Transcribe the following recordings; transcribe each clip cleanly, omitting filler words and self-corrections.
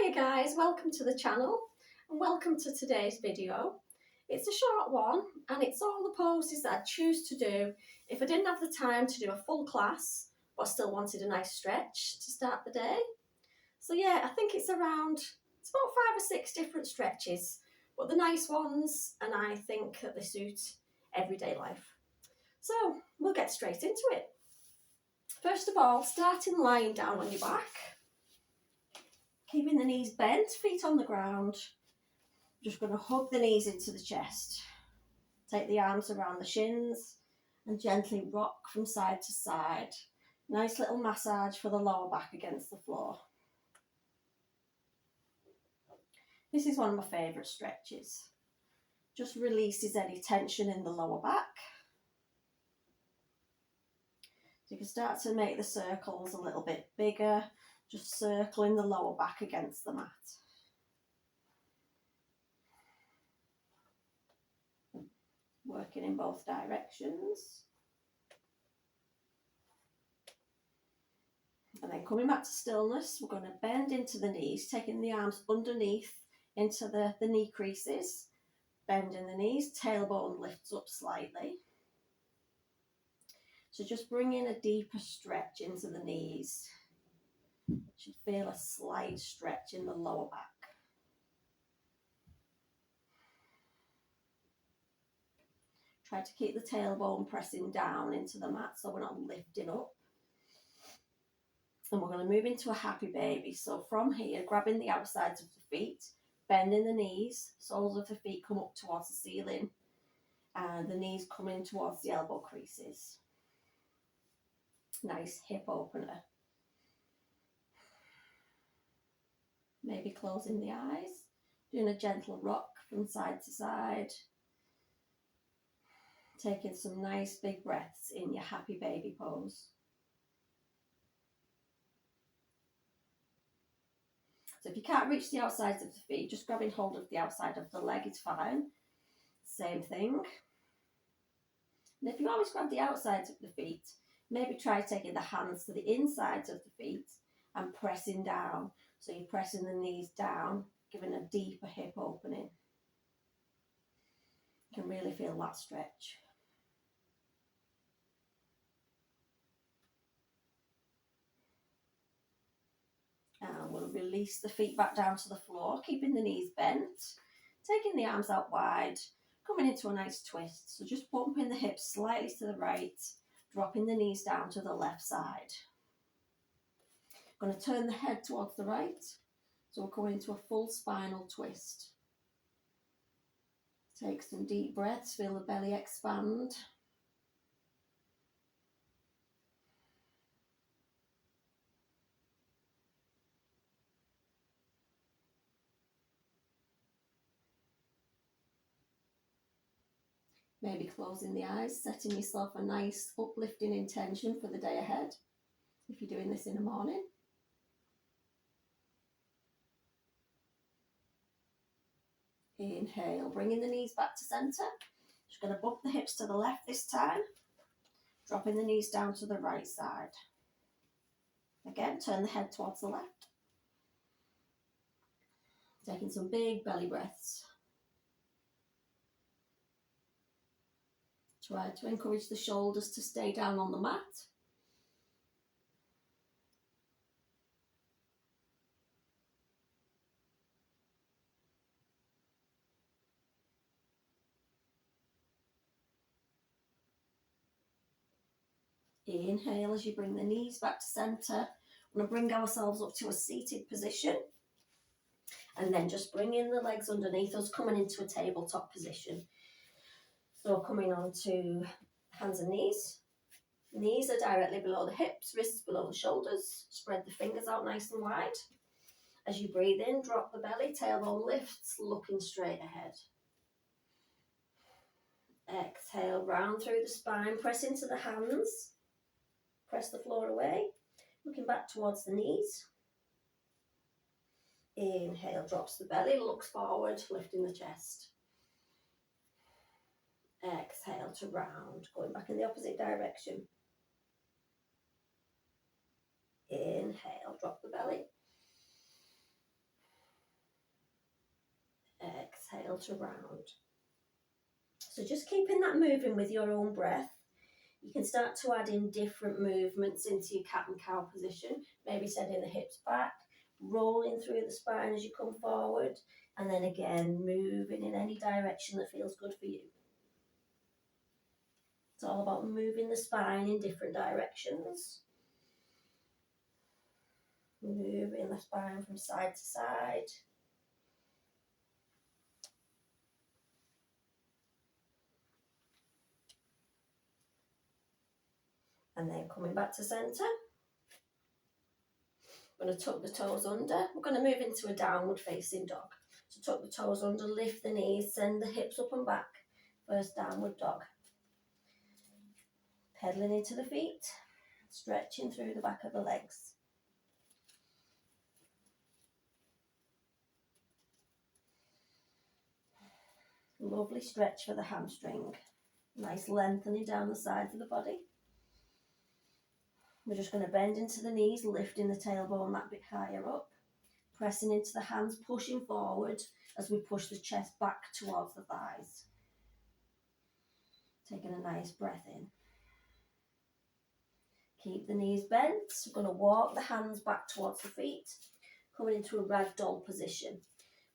Hiya guys, welcome to the channel and welcome to today's video. It's a short one and it's all the poses that I choose to do if I didn't have the time to do a full class but still wanted a nice stretch to start the day. So yeah, I think it's about 5 or 6 different stretches, but the nice ones, and I think that they suit everyday life. So we'll get straight into it. First of all, starting lying down on your back. Keeping the knees bent, feet on the ground. Just going to hug the knees into the chest. Take the arms around the shins and gently rock from side to side. Nice little massage for the lower back against the floor. This is one of my favourite stretches. Just releases any tension in the lower back. So you can start to make the circles a little bit bigger, just circling the lower back against the mat. Working in both directions. And then coming back to stillness, we're going to bend into the knees, taking the arms underneath into the knee creases. Bending the knees, tailbone lifts up slightly. So just bringing a deeper stretch into the knees. You should feel a slight stretch in the lower back. Try to keep the tailbone pressing down into the mat so we're not lifting up. And we're going to move into a happy baby. So from here, grabbing the outsides of the feet, bending the knees, soles of the feet come up towards the ceiling, and the knees come in towards the elbow creases. Nice hip opener. Maybe closing the eyes, doing a gentle rock from side to side. Taking some nice big breaths in your happy baby pose. So if you can't reach the outsides of the feet, just grabbing hold of the outside of the leg is fine. Same thing. And if you always grab the outsides of the feet, maybe try taking the hands to the insides of the feet and pressing down. So you're pressing the knees down, giving a deeper hip opening. You can really feel that stretch. And we'll release the feet back down to the floor, keeping the knees bent, taking the arms out wide, coming into a nice twist. So just bumping the hips slightly to the right, dropping the knees down to the left side. Going to turn the head towards the right, so we're coming into a full spinal twist. Take some deep breaths, feel the belly expand. Maybe closing the eyes, setting yourself a nice uplifting intention for the day ahead, if you're doing this in the morning. Inhale, bringing the knees back to centre. Just going to bump the hips to the left this time, dropping the knees down to the right side. Again, turn the head towards the left. Taking some big belly breaths. Try to encourage the shoulders to stay down on the mat. Inhale as you bring the knees back to centre. We're going to bring ourselves up to a seated position. And then just bringing the legs underneath us, coming into a tabletop position. So coming on to hands and knees. Knees are directly below the hips, wrists below the shoulders. Spread the fingers out nice and wide. As you breathe in, drop the belly, tailbone lifts, looking straight ahead. Exhale, round through the spine, press into the hands. Press the floor away, looking back towards the knees. Inhale, drops the belly, looks forward, lifting the chest. Exhale to round, going back in the opposite direction. Inhale, drop the belly. exhale to round. So just keeping that moving with your own breath. You can start to add in different movements into your cat and cow position, maybe sending the hips back, rolling through the spine as you come forward, and then again moving in any direction that feels good for you. It's all about moving the spine in different directions. Moving the spine from side to side. And then coming back to centre. I'm going to tuck the toes under. We're going to move into a downward facing dog. So tuck the toes under, lift the knees, send the hips up and back. First downward dog. Pedaling into the feet, stretching through the back of the legs. Lovely stretch for the hamstring. Nice lengthening down the sides of the body. We're just going to bend into the knees, lifting the tailbone that bit higher up. Pressing into the hands, pushing forward as we push the chest back towards the thighs. Taking a nice breath in. Keep the knees bent. We're going to walk the hands back towards the feet, coming into a ragdoll position.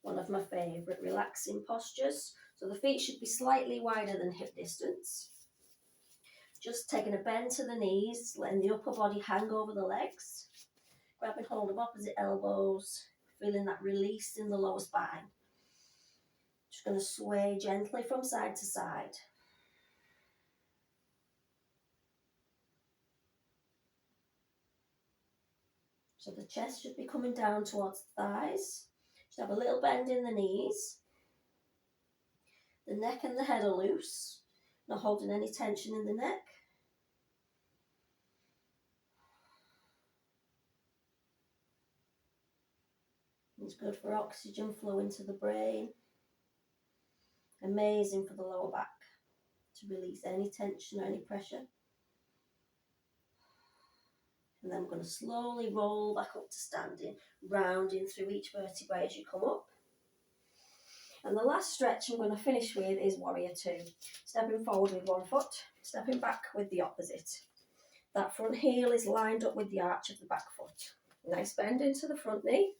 One of my favourite relaxing postures. So the feet should be slightly wider than hip distance. Just taking a bend to the knees, letting the upper body hang over the legs. Grabbing hold of opposite elbows, feeling that release in the lower spine. Just going to sway gently from side to side. So the chest should be coming down towards the thighs. Just have a little bend in the knees. The neck and the head are loose, not holding any tension in the neck. It's good for oxygen flow into the brain. Amazing for the lower back to release any tension or any pressure. And then we're going to slowly roll back up to standing, rounding through each vertebrae as you come up. And the last stretch I'm going to finish with is Warrior Two. Stepping forward with one foot, stepping back with the opposite. That front heel is lined up with the arch of the back foot. Nice bend into the front knee.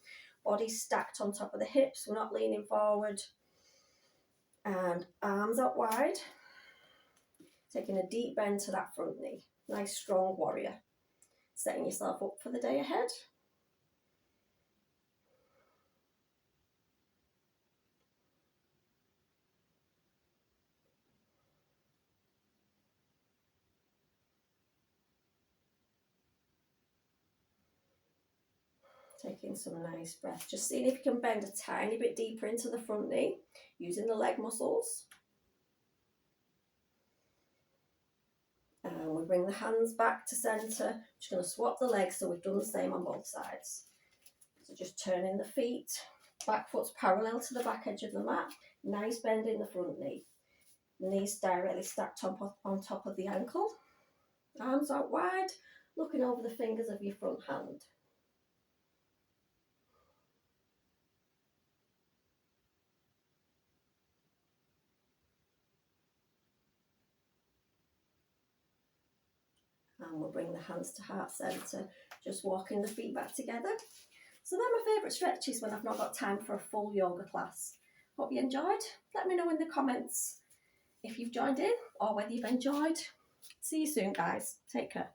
Body stacked on top of the hips. We're not leaning forward. And arms out wide. Taking a deep bend to that front knee. Nice strong warrior. Setting yourself up for the day ahead. Taking some nice breath. Just seeing if you can bend a tiny bit deeper into the front knee, using the leg muscles. And we bring the hands back to centre. Just going to swap the legs so we've done the same on both sides. So just turning the feet, back foot's parallel to the back edge of the mat. Nice bend in the front knee. The knees directly stacked on top of the ankle. Arms out wide, looking over the fingers of your front hand. And we'll bring the hands to heart centre, just walking the feet back together. So they're my favourite stretches when I've not got time for a full yoga class. Hope you enjoyed. Let me know in the comments if you've joined in or whether you've enjoyed. See you soon, guys. Take care.